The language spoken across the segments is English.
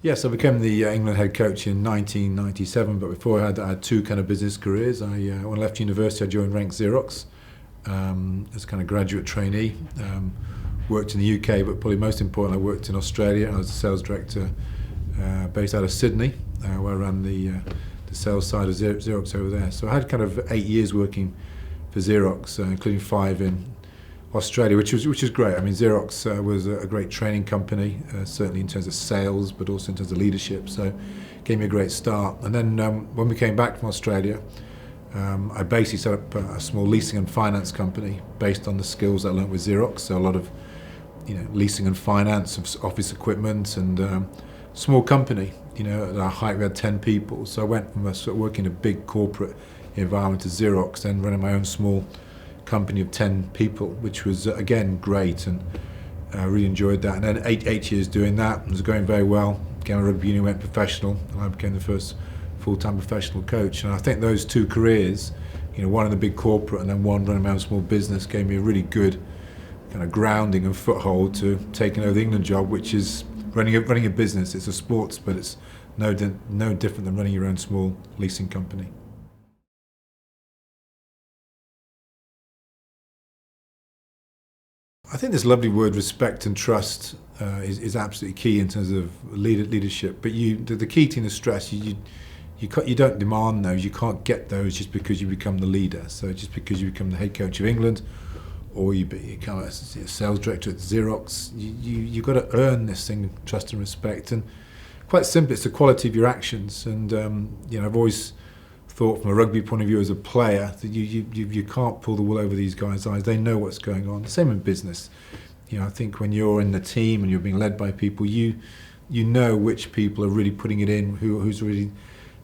Yes, I became the England head coach in 1997, but before I had two kind of business careers. When I left university, I joined Rank Xerox as a kind of graduate trainee. Worked in the UK, but probably most important, I worked in Australia. I was a sales director based out of Sydney, where I ran the sales side of Xerox over there. So I had kind of 8 years working for Xerox, including 5 in Australia, which was great. I mean, Xerox was a great training company, certainly in terms of sales, but also in terms of leadership. So, it gave me a great start. And then when we came back from Australia, I basically set up a small leasing and finance company based on the skills I learned with Xerox. So a lot of, leasing and finance of office equipment and small company. At our height we had 10 people. So I went from sort of working in a big corporate environment to Xerox, then running my own small company of 10 people, which was again great, and I really enjoyed that. And then eight years doing that, it was going very well. Became a rugby union, went professional, and I became the first full-time professional coach. And I think those two careers, one in the big corporate and then one running my own small business, gave me a really good kind of grounding and foothold to taking over the England job, which is running a business. It's a sports, but it's no different than running your own small leasing company. I think this lovely word respect and trust is absolutely key in terms of leadership. But the key thing to stress, you don't demand those. You can't get those just because you become the leader. So just because you become the head coach of England, or you become a sales director at Xerox, you've got to earn this thing, trust and respect. And quite simply, it's the quality of your actions. And I've always thought from a rugby point of view as a player that you can't pull the wool over these guys' eyes. They know what's going on. The same in business. I think when you're in the team and you're being led by people, you know which people are really putting it in, who's really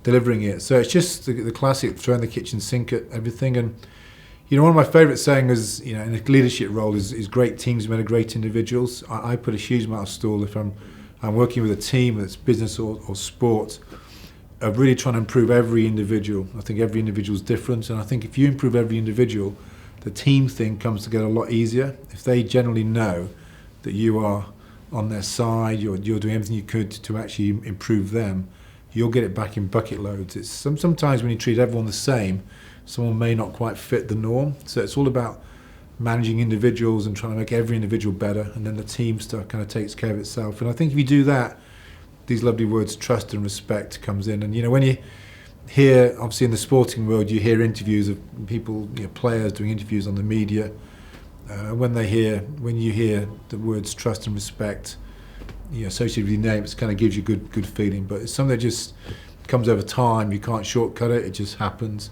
delivering it. So it's just the classic throwing the kitchen sink at everything. And one of my favourite sayings is, in a leadership role is great teams made of great individuals. I put a huge amount of stall if I'm working with a team that's business or sport, of really trying to improve every individual. I think every individual is different, and I think if you improve every individual, the team thing comes together a lot easier. If they generally know that you are on their side, you're doing everything you could to actually improve them, you'll get it back in bucket loads. It's sometimes when you treat everyone the same, someone may not quite fit the norm. So it's all about managing individuals and trying to make every individual better, and then the team stuff kind of takes care of itself. And I think if you do that, these lovely words, trust and respect, comes in. And when you hear, obviously in the sporting world, you hear interviews of people, players doing interviews on the media. When you hear the words trust and respect, associated with your name, it kind of gives you good feeling. But it's something that just comes over time. You can't shortcut it. It just happens.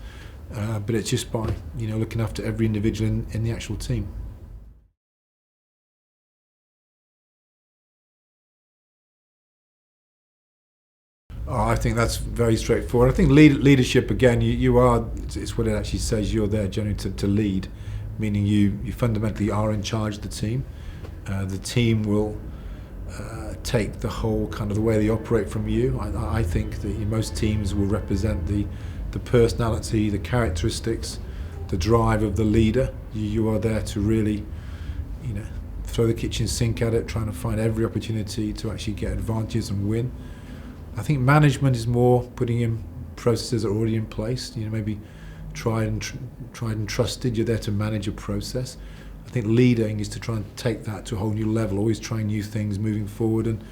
But it's just by looking after every individual in the actual team. Oh, I think that's very straightforward. I think leadership, again, it's what it actually says. You're there generally to lead, meaning you fundamentally are in charge of the team. The team will take the whole kind of the way they operate from you. I think that most teams will represent the personality, the characteristics, the drive of the leader. You are there to really, throw the kitchen sink at it, trying to find every opportunity to actually get advantages and win. I think management is more putting in processes that are already in place. Maybe tried and trusted. You're there to manage a process. I think leading is to try and take that to a whole new level. Always trying new things, moving forward, and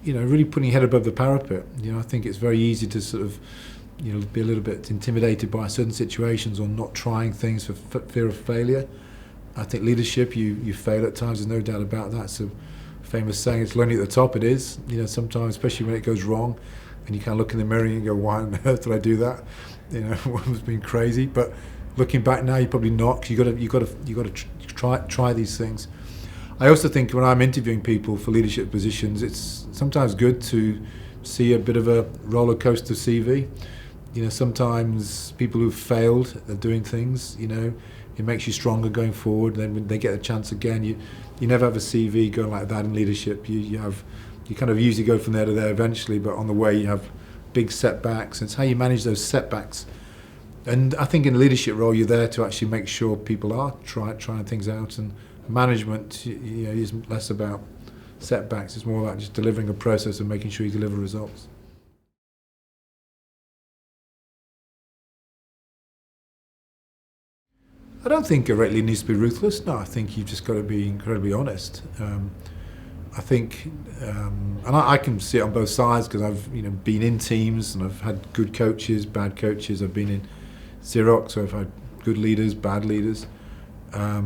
really putting your head above the parapet. I think it's very easy to sort of be a little bit intimidated by certain situations or not trying things for fear of failure. I think leadership, you fail at times. There's no doubt about that. So. Famous saying, it's lonely at the top. It is, sometimes, especially when it goes wrong, and you kind of look in the mirror and go, why on earth did I do that? It's been crazy. But looking back now, you're probably not, because you got to try these things. I also think when I'm interviewing people for leadership positions, it's sometimes good to see a bit of a roller coaster CV. Sometimes people who've failed at doing things, it makes you stronger going forward. Then when they get a chance again, you never have a CV going like that in leadership. You kind of usually go from there to there eventually, but on the way you have big setbacks. It's how you manage those setbacks. And I think in a leadership role, you're there to actually make sure people are trying things out. And management, is less about setbacks. It's more about just delivering a process and making sure you deliver results. I don't think a rugby leader needs to be ruthless. No, I think you've just got to be incredibly honest. I think, and I can see it on both sides because I've been in teams and I've had good coaches, bad coaches. I've been in Xerox, so I've had good leaders, bad leaders. I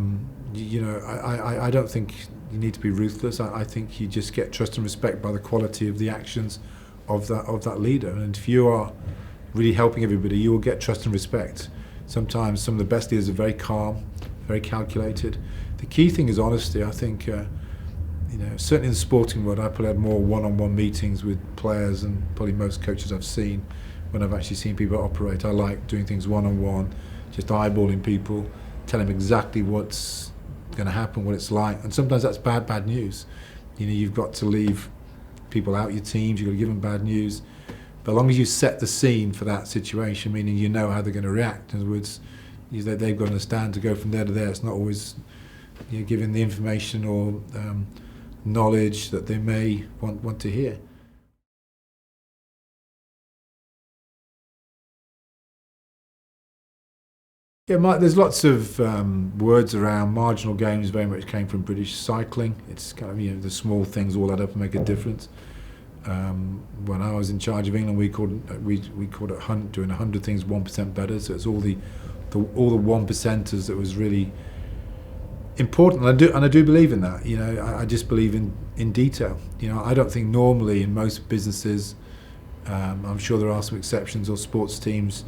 don't think you need to be ruthless. I think you just get trust and respect by the quality of the actions of that leader. And if you are really helping everybody, you will get trust and respect. Sometimes some of the best leaders are very calm, very calculated. The key thing is honesty. I think, certainly in the sporting world, I probably had more one-on-one meetings with players than probably most coaches I've seen when I've actually seen people operate. I like doing things one-on-one, just eyeballing people, telling them exactly what's going to happen, what it's like. And sometimes that's bad news. You've got to leave people out your teams, you've got to give them bad news. But as long as you set the scene for that situation, meaning you know how they're going to react, in other words, they've got to understand to go from there to there. It's not always giving the information or knowledge that they may want to hear. Yeah, there's lots of words around. Marginal gains very much came from British cycling. It's kind of the small things all add up and make a difference. When I was in charge of England, we called it doing 100 things 1% better. So it's all the 1%ers that was really important. And I do believe in that. I just believe in detail. I don't think normally in most businesses, I'm sure there are some exceptions, or sports teams,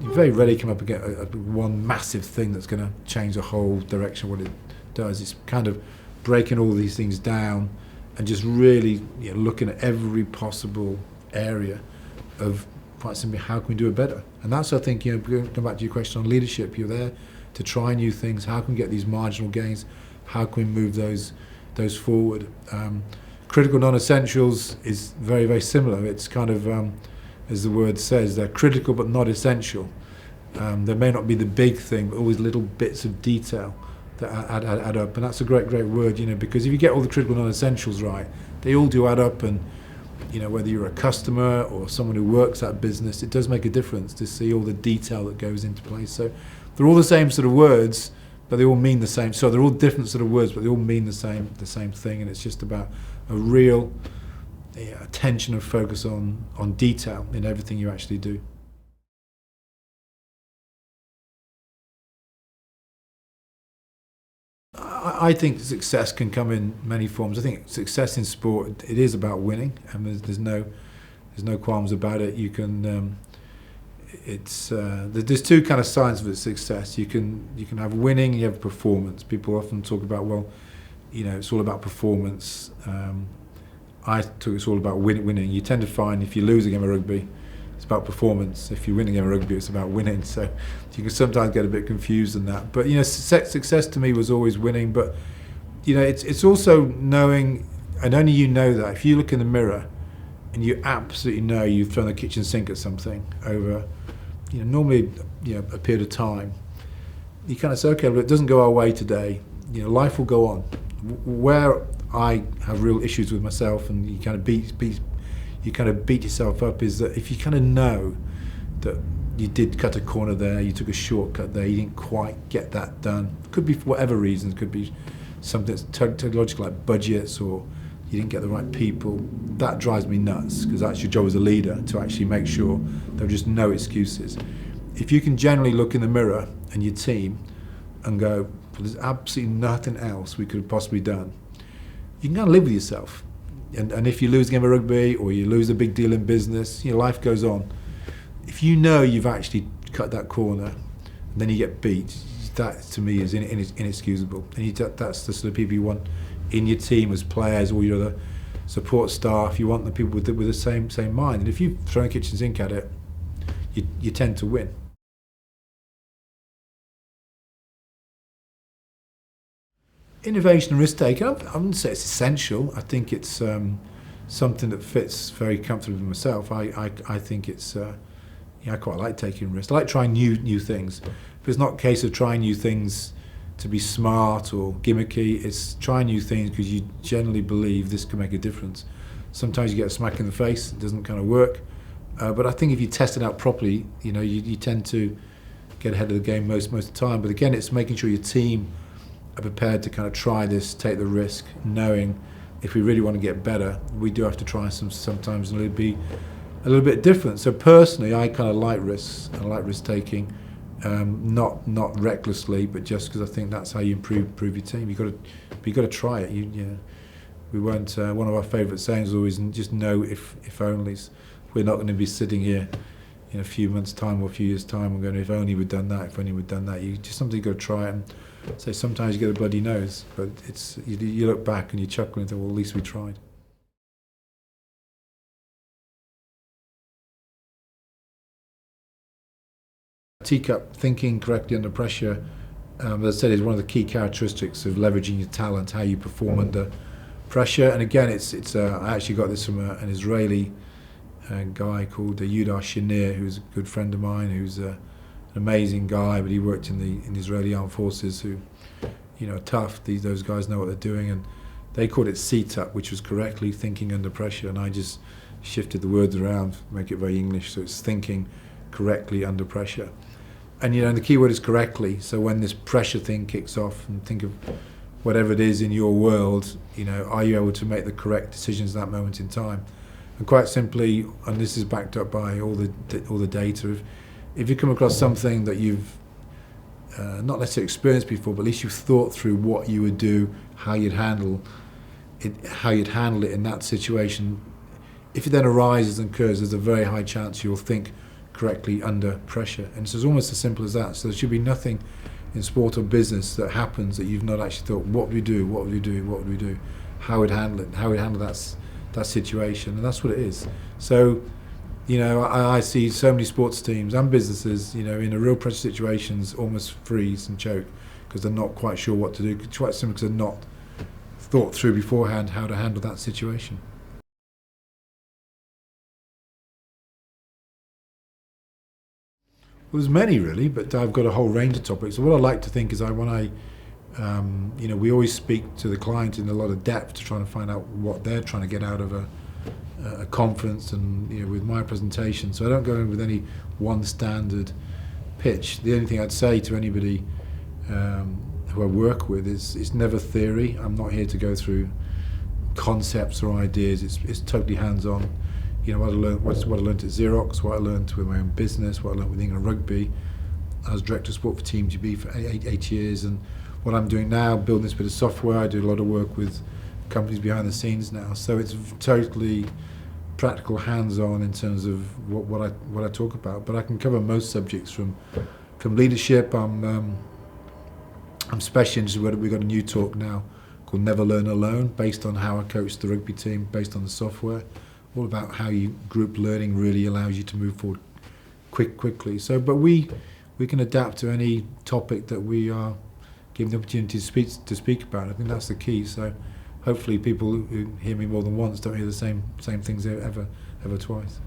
you very rarely come up against one massive thing that's going to change the whole direction of what it does. It's kind of breaking all these things down and just really looking at every possible area of, quite simply, how can we do it better? And that's, I think, going back to your question on leadership, you're there to try new things. How can we get these marginal gains? How can we move those forward? Critical non-essentials is very, very similar. It's kind of, as the word says, they're critical but not essential. They may not be the big thing, but always little bits of detail that add up. And that's a great word, because if you get all the critical non-essentials right, they all do add up. And whether you're a customer or someone who works that business, it does make a difference to see all the detail that goes into place. So they're all the same sort of words, but they all mean the same. So they're all different sort of words, but they all mean the same thing. And it's just about a real attention and focus on detail in everything you actually do. I think success can come in many forms. I think success in sport, it is about winning, and there's no qualms about it. You can there's two kind of signs of success. You can have winning and you have performance. People often talk about, it's all about performance. I think it's all about winning. You tend to find if you lose a game of rugby, it's about performance. If you win a game of rugby, it's about winning. So you can sometimes get a bit confused in that. But success to me was always winning. But it's also knowing, and only you know that. If you look in the mirror and you absolutely know you've thrown the kitchen sink at something over, normally a period of time, you kind of say, okay, well, it doesn't go our way today. Life will go on. Where I have real issues with myself, and you kind of beat yourself up, is that if you kind of know that you did cut a corner there, you took a shortcut there, you didn't quite get that done. Could be for whatever reasons, could be something that's technological like budgets, or you didn't get the right people. That drives me nuts, because that's your job as a leader, to actually make sure there are just no excuses. If you can generally look in the mirror and your team and go, well, there's absolutely nothing else we could have possibly done, you can kind of live with yourself. And if you lose a game of rugby or you lose a big deal in business, life goes on. If you know you've actually cut that corner and then you get beat, that to me is inexcusable. And that's the sort of people you want in your team as players, or your other support staff. You want the people with the same mind. And if you throw a kitchen sink at it, you tend to win. Innovation and risk taking, I wouldn't say it's essential. I think it's something that fits very comfortably with myself. I think it's, I quite like taking risks. I like trying new things. But it's not a case of trying new things to be smart or gimmicky. It's try new things because you generally believe this can make a difference. Sometimes you get a smack in the face, it doesn't kind of work. But I think if you test it out properly, you tend to get ahead of the game most of the time. But again, it's making sure your team are prepared to kind of try this, take the risk, knowing if we really want to get better, we do have to try sometimes, and it'll be a little bit different. So personally, I kind of like risks. I like risk taking, not recklessly, but just because I think that's how you improve your team. You got to try it. We weren't. One of our favourite sayings was always just know if onlys. We're not going to be sitting here in a few months' time or a few years' time and going, if only we'd done that, if only we'd done that. You just something got to try it and say sometimes you get a bloody nose, but it's you look back and you chuckle and think, well, at least we tried. TCUP, thinking correctly under pressure, as I said, is one of the key characteristics of leveraging your talent, how you perform under pressure. And again, I actually got this from an Israeli guy called Yehuda Shinir, who's a good friend of mine, who's an amazing guy, but he worked in the Israeli Armed Forces, who, are tough. Those guys know what they're doing, and they called it CTUP, which was correctly thinking under pressure, and I just shifted the words around, make it very English, so it's thinking correctly under pressure. And and the key word is correctly. So when this pressure thing kicks off, and think of whatever it is in your world, are you able to make the correct decisions at that moment in time? And quite simply, and this is backed up by all the data, if you come across something that you've not necessarily experienced before, but at least you've thought through what you would do, how you'd handle it in that situation. If it then arises and occurs, there's a very high chance you'll think correctly under pressure. And it's almost as simple as that. So there should be nothing in sport or business that happens that you've not actually thought, what would we do, what would we do, what would we do, how would handle it, how would handle that situation, and that's what it is. So, I see so many sports teams and businesses, in a real pressure situations, almost freeze and choke because they're not quite sure what to do. It's quite simply because they're not thought through beforehand how to handle that situation. Well, there's many really, but I've got a whole range of topics. So what I like to think is we always speak to the client in a lot of depth to try and find out what they're trying to get out of a conference and with my presentation. So I don't go in with any one standard pitch. The only thing I'd say to anybody who I work with is it's never theory. I'm not here to go through concepts or ideas. It's totally hands-on. What I learned at Xerox, what I learned with my own business, what I learned with England Rugby. I was director of sport for Team GB for eight years, and what I'm doing now, building this bit of software, I do a lot of work with companies behind the scenes now. So it's totally practical, hands-on in terms of what I talk about. But I can cover most subjects from leadership. I'm especially interested. We've got a new talk now called Never Learn Alone, based on how I coach the rugby team, based on the software. All about how group learning really allows you to move forward quickly. So, but we can adapt to any topic that we are given the opportunity to speak about. I think that's the key. So, hopefully, people who hear me more than once don't hear the same things ever twice.